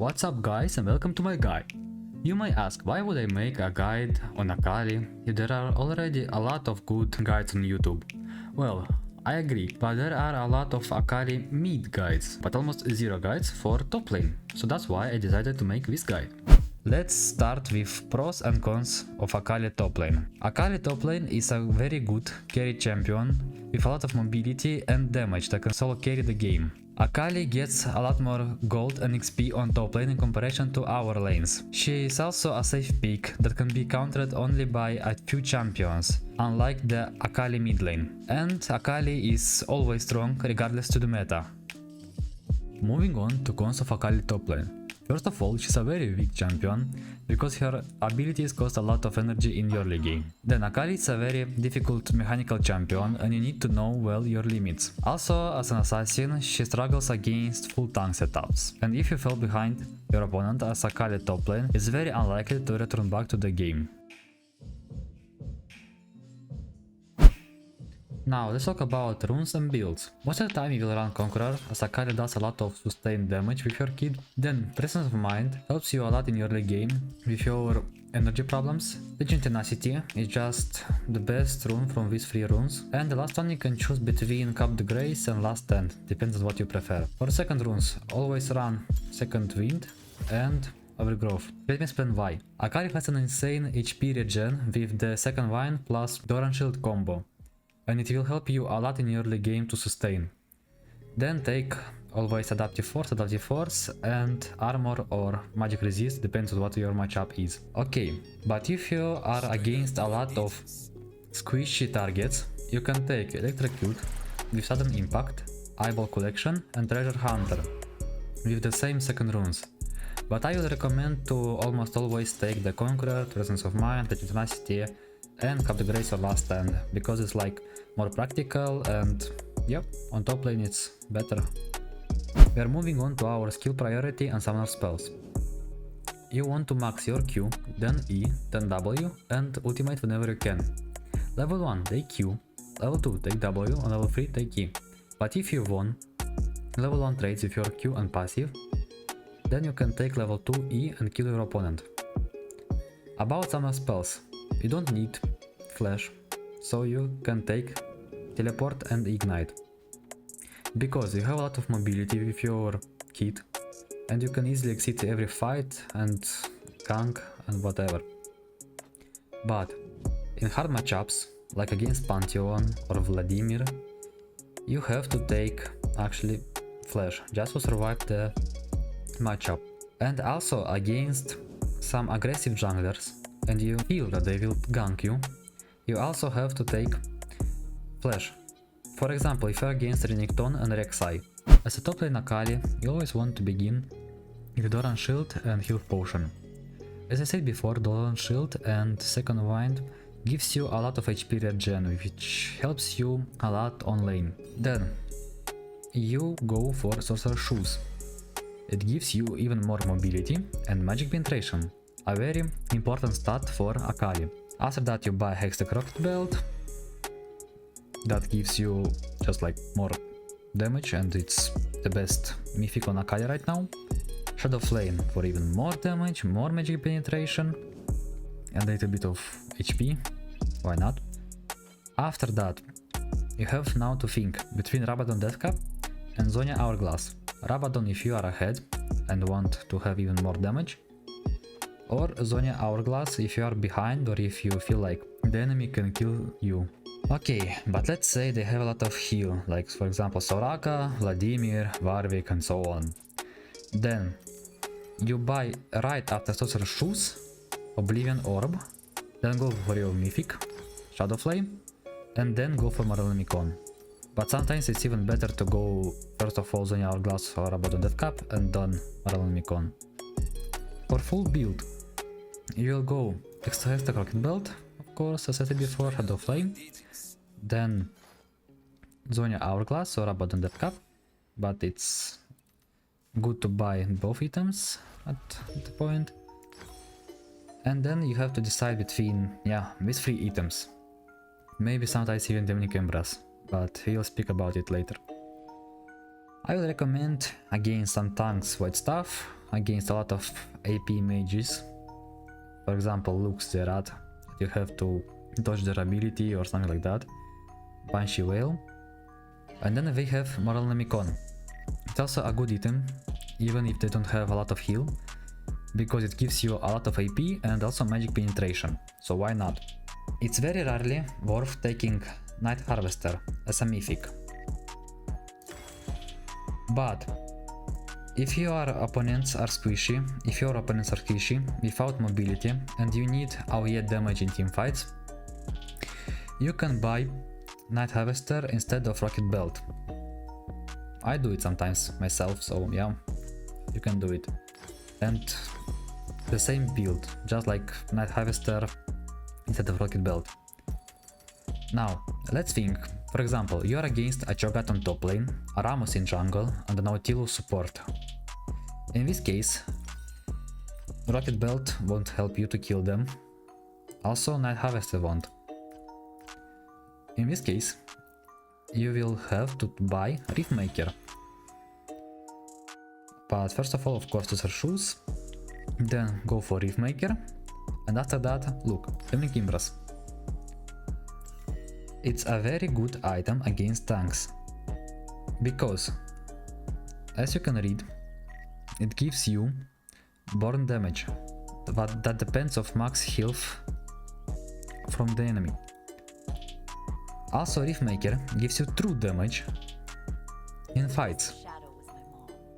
What's up guys and welcome to my guide. You may ask why would I make a guide on Akali if there are already a lot of good guides on YouTube. Well, I agree, but there are a lot of Akali mid guides, but almost zero guides for top lane, so that's why I decided to make this guide. Let's start with pros and cons of Akali top lane. Akali top lane is a very good carry champion with a lot of mobility and damage that can solo carry the game. Akali gets a lot more gold and XP on top lane in comparison to our lanes. She is also a safe pick that can be countered only by a few champions, unlike the Akali mid lane. And Akali is always strong regardless to the meta. Moving on to cons of Akali top lane. First of all, she's a very weak champion, because her abilities cost a lot of energy in early game. Then Akali is a very difficult mechanical champion and you need to know well your limits. Also, as an assassin, she struggles against full tank setups, and if you fall behind your opponent as Akali top lane, it's very unlikely to return back to the game. Now let's talk about runes and builds. Most of the time you will run Conqueror, as Akali does a lot of sustained damage with your kit. Then Presence of Mind helps you a lot in early game with your energy problems. Legion Tenacity is just the best rune from these 3 runes. And the last one you can choose between Cupped Grace and Last Stand, depends on what you prefer. For second runes, always run Second Wind and Overgrowth. Let me explain why. Akali has an insane HP regen with the second Vine plus Doran Shield combo, and it will help you a lot in early game to sustain. Then take always Adaptive Force and Armor or Magic Resist, depends on what your matchup is. Okay, but if you are against a lot of squishy targets, you can take Electrocute with Sudden Impact, Eyeball Collection and Treasure Hunter with the same second runes. But I will recommend to almost always take the Conqueror, Presence of Mind, the Tenacity and Cupped Grace or Last Stand, because it's like more practical and yep, on top lane it's better. We are moving on to our skill priority and summoner spells. You want to max your Q, then E, then W and ultimate whenever you can. Level 1 take Q, level 2 take W and level 3 take E. But if you won level 1 trades with your Q and passive, then you can take level 2 E and kill your opponent. About summoner spells, you don't need flash, so you can take teleport and ignite, because you have a lot of mobility with your kit and you can easily exit every fight and gank and whatever. But in hard matchups like against Pantheon or Vladimir, you have to take actually flash just to survive the matchup. And also against some aggressive junglers and you feel that they will gank you, you also have to take flash. For example, if you're against Renekton and Rek'Sai. As a top lane Akali, you always want to begin with Doran Shield and Health Potion. As I said before, Doran Shield and Second Wind gives you a lot of HP regen, which helps you a lot on lane. Then you go for Sorcerer Shoes. It gives you even more mobility and magic penetration, a very important stat for Akali. After that you buy Hextech Rocket Belt, that gives you just like more damage and it's the best mythic on Akali right now. Shadow Flame for even more damage, more magic penetration and a little bit of HP, why not? After that you have now to think between Rabadon Deathcap and Zhonya Hourglass. Rabadon if you are ahead and want to have even more damage, or Zhonya Hourglass if you are behind or if you feel like the enemy can kill you. Okay, but let's say they have a lot of heal, like for example Soraka, Vladimir, Warwick and so on. Then you buy right after Sorcerer Shoes, Oblivion Orb, then go for your Mythic, Shadow Flame, and then go for Maralemikon. But sometimes it's even better to go first of all Zhonya Hourglass or Rabadon Deathcap and then Maralemikon. For full build, you will go Extra Hextech Rocket Belt, of course, as I said before, Shadow Flame, then Zhonya Hourglass or Rabadon Deathcap, but it's good to buy both items at the point. And then you have to decide between, these 3 items. Maybe sometimes even Demonic Embrace, but we'll speak about it later. I will recommend again some tanks white stuff, against a lot of AP mages. For example, Lux Zerat, you have to dodge their ability or something like that. Banshee Whale. And then we have Moral Nemikon. It's also a good item, even if they don't have a lot of heal, because it gives you a lot of AP and also magic penetration, so why not? It's very rarely worth taking Night Harvester as a mythic. But if your opponents are squishy, without mobility and you need AoE damage in teamfights, you can buy Night Harvester instead of Rocket Belt. I do it sometimes myself, so yeah, you can do it. And the same build, just like Night Harvester instead of Rocket Belt. Now, let's think. For example, you are against a Cho'Gath on top lane, a Rammus in jungle, and a Nautilus support. In this case, Rocket Belt won't help you to kill them. Also, Night Harvester won't. In this case, you will have to buy Riftmaker. But first of all, of course, to search shoes, then go for Riftmaker, and after that, look, Demonic Impress. It's a very good item against tanks, because, as you can read, it gives you burn damage, but that depends of max health from the enemy. Also, Riftmaker gives you true damage in fights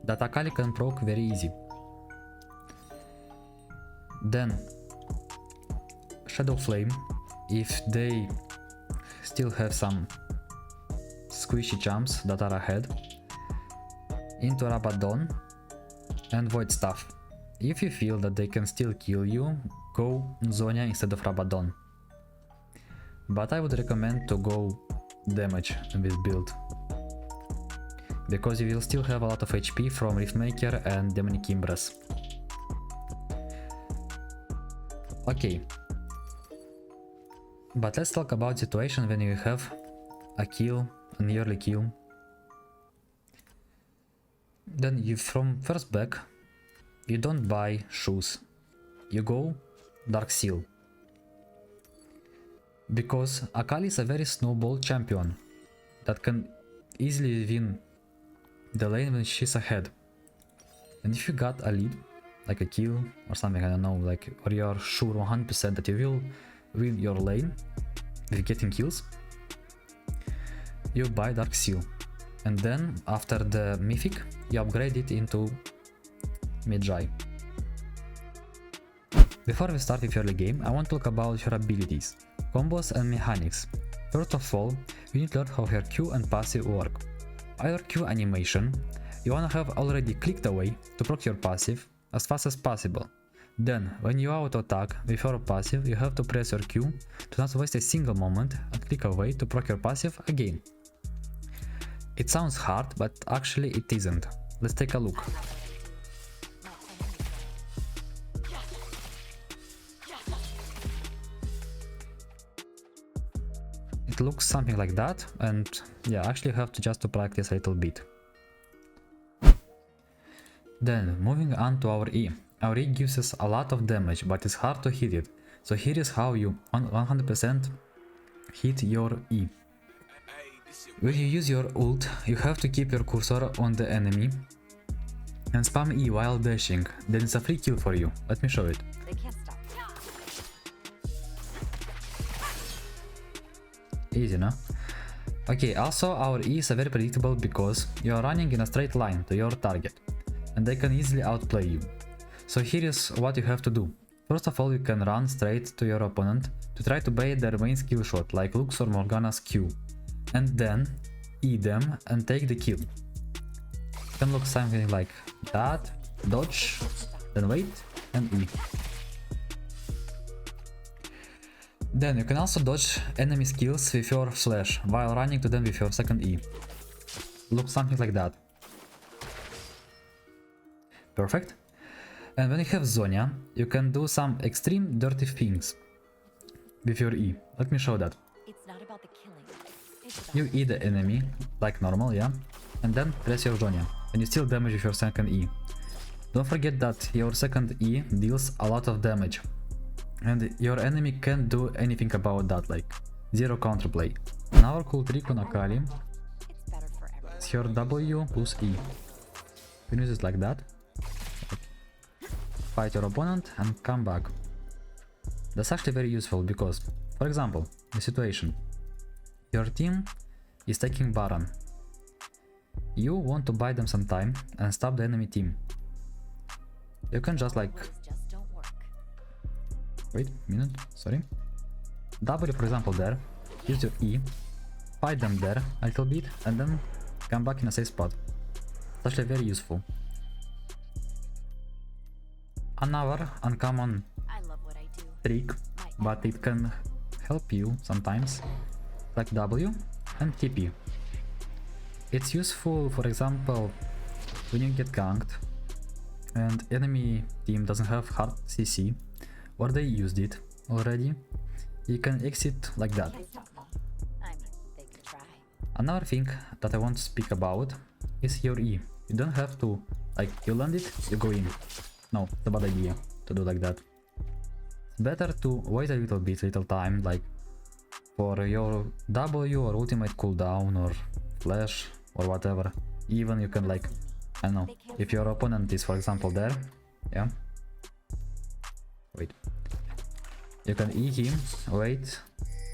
that Akali can proc very easy. Then Shadow Flame, if they still have some squishy champs that are ahead, into Rabadon and Void Staff. If you feel that they can still kill you, go Zonya instead of Rabadon. But I would recommend to go damage in this build, because you will still have a lot of HP from Riftmaker and Demonic Impress. Okay, but let's talk about situation when you have a kill, an early kill. Then you from first back, you don't buy shoes, you go Dark Seal. Because Akali is a very snowball champion that can easily win the lane when she's ahead. And if you got a lead, like a kill or something, I don't know, like, or you're sure 100% that you will win your lane with getting kills, you buy Dark Seal. And then after the mythic, you upgrade it into Magi. Before we start with your early game, I want to talk about your abilities, combos and mechanics. First of all, you need to learn how your Q and passive work. By your Q animation, you wanna have already clicked away to proc your passive as fast as possible. Then, when you auto attack with your passive, you have to press your Q to not waste a single moment and click away to proc your passive again. It sounds hard, but actually it isn't. Let's take a look. It looks something like that, and yeah, actually you have to just to practice a little bit. Then, moving on to our E. Our E gives us a lot of damage, but it's hard to hit it. So here is how you 100% hit your E. When you use your ult, you have to keep your cursor on the enemy and spam E while dashing, then it's a free kill for you. Let me show it. Easy, no? Okay, also our E is very predictable because you are running in a straight line to your target, and they can easily outplay you. So here is what you have to do. First of all, you can run straight to your opponent to try to bait their main skill shot, like Lux or Morgana's Q, and then E them and take the kill. It can look something like that, dodge, then wait, and E. Then you can also dodge enemy skills with your slash while running to them with your second E. Looks something like that. Perfect. And when you have Zonya, you can do some extreme dirty things with your E. Let me show that. It's not about the killing. It's about You E the enemy, like normal, yeah? And then press your Zonya, and you still damage with your second E. Don't forget that your second E deals a lot of damage, and your enemy can't do anything about that, like zero counterplay. Now our cool trick on Akali It's better for everyone. is your W plus E. You can use it like that. Fight your opponent and come back. That's actually very useful because, for example, the situation. Your team is taking Baron. You want to buy them some time and stop the enemy team. You can just like... Words just don't work. Wait, minute, sorry. W for example there, use your E, fight them there a little bit and then come back in a safe spot. It's actually very useful. Another uncommon I love what I do. trick, but it can help you sometimes, like W and TP. It's useful, for example, when you get ganked and enemy team doesn't have hard CC, or they used it already, you can exit like that. Can't stop me. I mean, they can try. Another thing that I want to speak about is your E. You don't have to, like, you land it, you go in. No, it's a bad idea to do like that. It's better to wait a little time, like for your W or ultimate cooldown or flash or whatever. Even you can, like, I don't know, if your opponent is for example there, yeah, wait, you can E him, wait,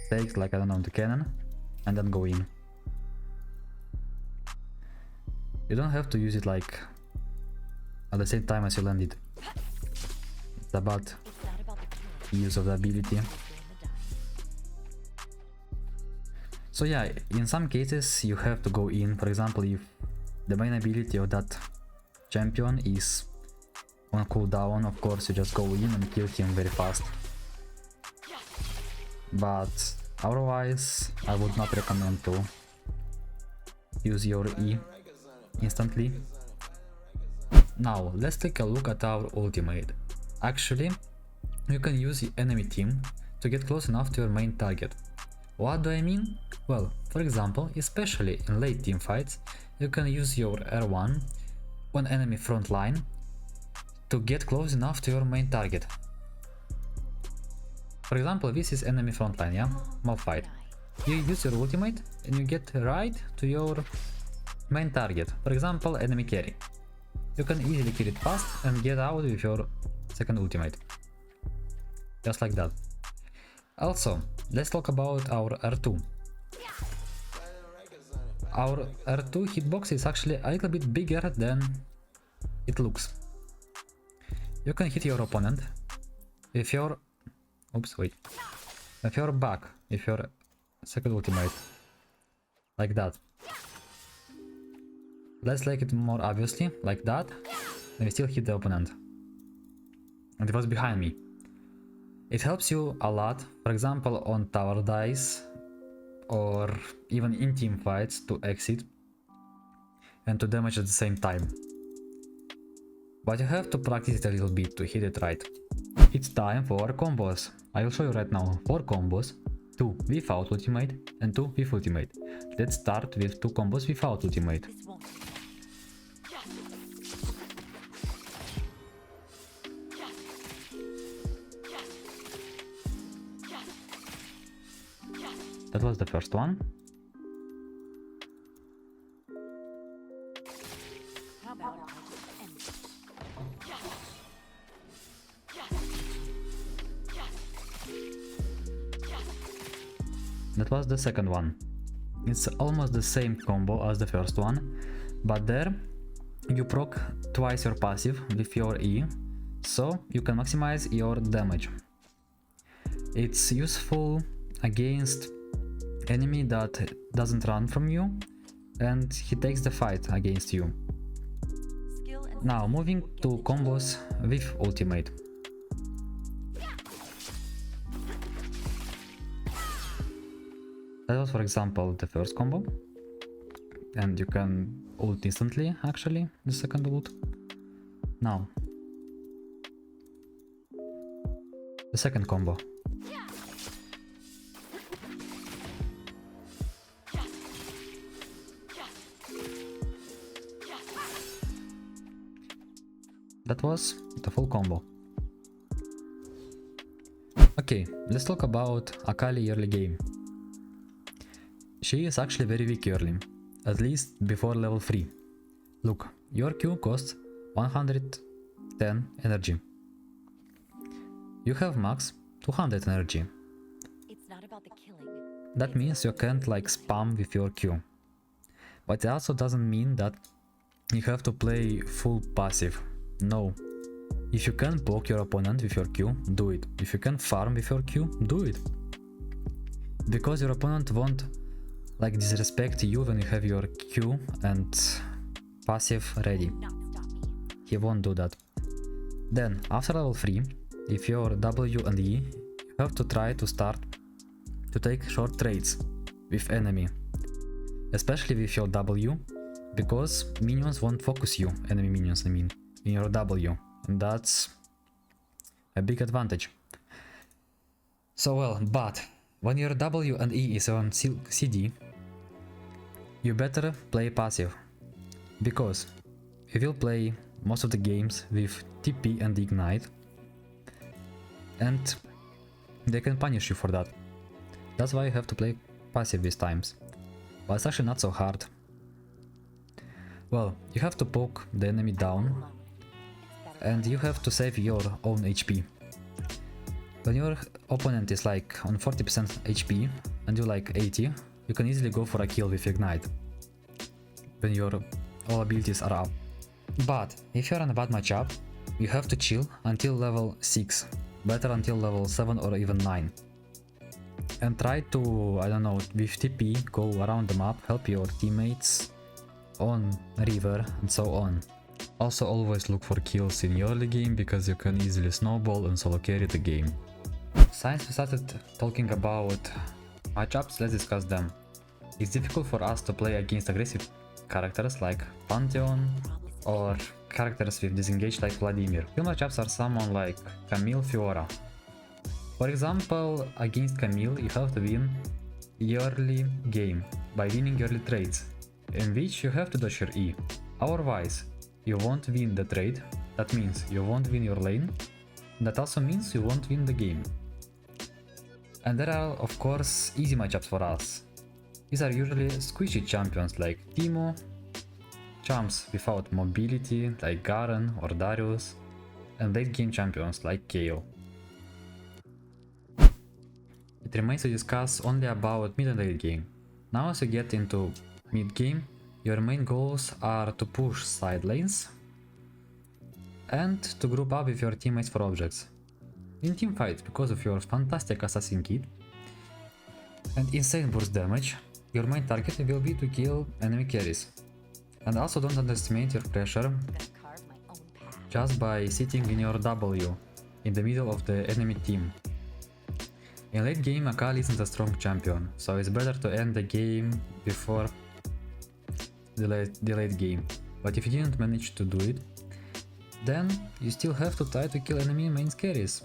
take like, I don't know, the cannon and then go in. You don't have to use it like at the same time as you land it. It's about It's not about the killing. use of the ability. It's doing the dying. So yeah, in some cases you have to go in. For example, if the main ability of that champion is on cooldown, of course you just go in and kill him very fast. But otherwise, I would not recommend to use your E instantly. Now, let's take a look at our ultimate. Actually, you can use the enemy team to get close enough to your main target. What do I mean? Well, for example, especially in late team fights, you can use your R1 on enemy front line to get close enough to your main target. For example, this is enemy front line, yeah? Mob fight. You use your ultimate and you get right to your main target. For example, enemy carry. You can easily kill it fast and get out with your second ultimate. Just like that. Also, let's talk about our R2. Our R2 hitbox is actually a little bit bigger than it looks. You can hit your opponent with your... Oops, wait. With your back, with your second ultimate. Like that. Let's make it more obviously, like that. And we still hit the opponent. And it was behind me. It helps you a lot, for example on tower dice or even in team fights, to exit and to damage at the same time. But you have to practice it a little bit to hit it right. It's time for our combos. I will show you right now 4 combos, 2 without ultimate and 2 with ultimate. Let's start with 2 combos without ultimate. This won't. That was the first one. How about I just end it? That was the second one. It's almost the same combo as the first one, but there you proc twice your passive with your E, so you can maximize your damage. It's useful against enemy that doesn't run from you and he takes the fight against you. Skill and Now moving to combos with ultimate. That was for example the first combo, and you can ult instantly actually, the second ult. Now the second combo. that was the full combo. Okay, let's talk about Akali early game. She is actually very weak early, at least before level 3. Look, your Q costs 110 energy. You have max 200 energy. It's not about the killing. That means you can't like spam with your Q. But it also doesn't mean that you have to play full passive. No. If you can poke your opponent with your Q, do it. If you can farm with your Q, do it. Because your opponent won't like disrespect you when you have your Q and passive ready. Not stop me. He won't do that. Then after level 3, if you're W and E, you have to try to start to take short trades with enemy. Especially with your W, because minions won't focus you, enemy minions I mean, in your W. And that's a big advantage. So well, but when your W and E is on CD, you better play passive. Because you will play most of the games with TP and Ignite, and they can punish you for that. That's why you have to play passive these times. But it's actually not so hard. Well, you have to poke the enemy down, and you have to save your own HP. When your opponent is like on 40% HP and you like 80, you can easily go for a kill with Ignite when your all abilities are up. But if you're in a bad matchup, you have to chill until level 6, better until level 7 or even 9. And try to, I don't know, with TP, go around the map, help your teammates on river and so on. Also always look for kills in early game, because you can easily snowball and solo carry the game. Since we started talking about matchups, let's discuss them. It's difficult for us to play against aggressive characters like Pantheon or characters with disengage like Vladimir. Real matchups are someone like Camille, Fiora. For example, against Camille you have to win early game by winning early trades, in which you have to dodge your E. Otherwise, you won't win the trade, that means you won't win your lane, that also means you won't win the game. And there are of course easy matchups for us. These are usually squishy champions like Teemo, champs without mobility like Garen or Darius, and late game champions like Kayle. It remains to discuss only about mid and late game. Now as you get into mid game, your main goals are to push side lanes and to group up with your teammates for objects. In teamfights, because of your fantastic assassin kit and insane burst damage, your main target will be to kill enemy carries. And also don't underestimate your pressure I'm gonna carve my own path. just by sitting in your W in the middle of the enemy team. In late game, Akali isn't a strong champion, so it's better to end the game before the late game. But if you didn't manage to do it, then you still have to try to kill enemy main carries.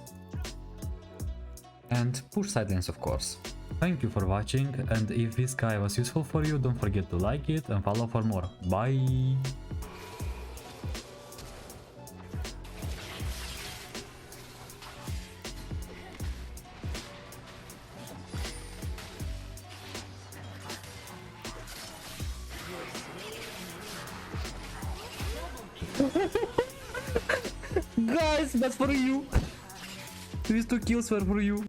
And push side lanes of course. Thank you for watching, and if this guy was useful for you, don't forget to like it and follow for more. Bye! Guys, that's for you! These 2 kills were for you!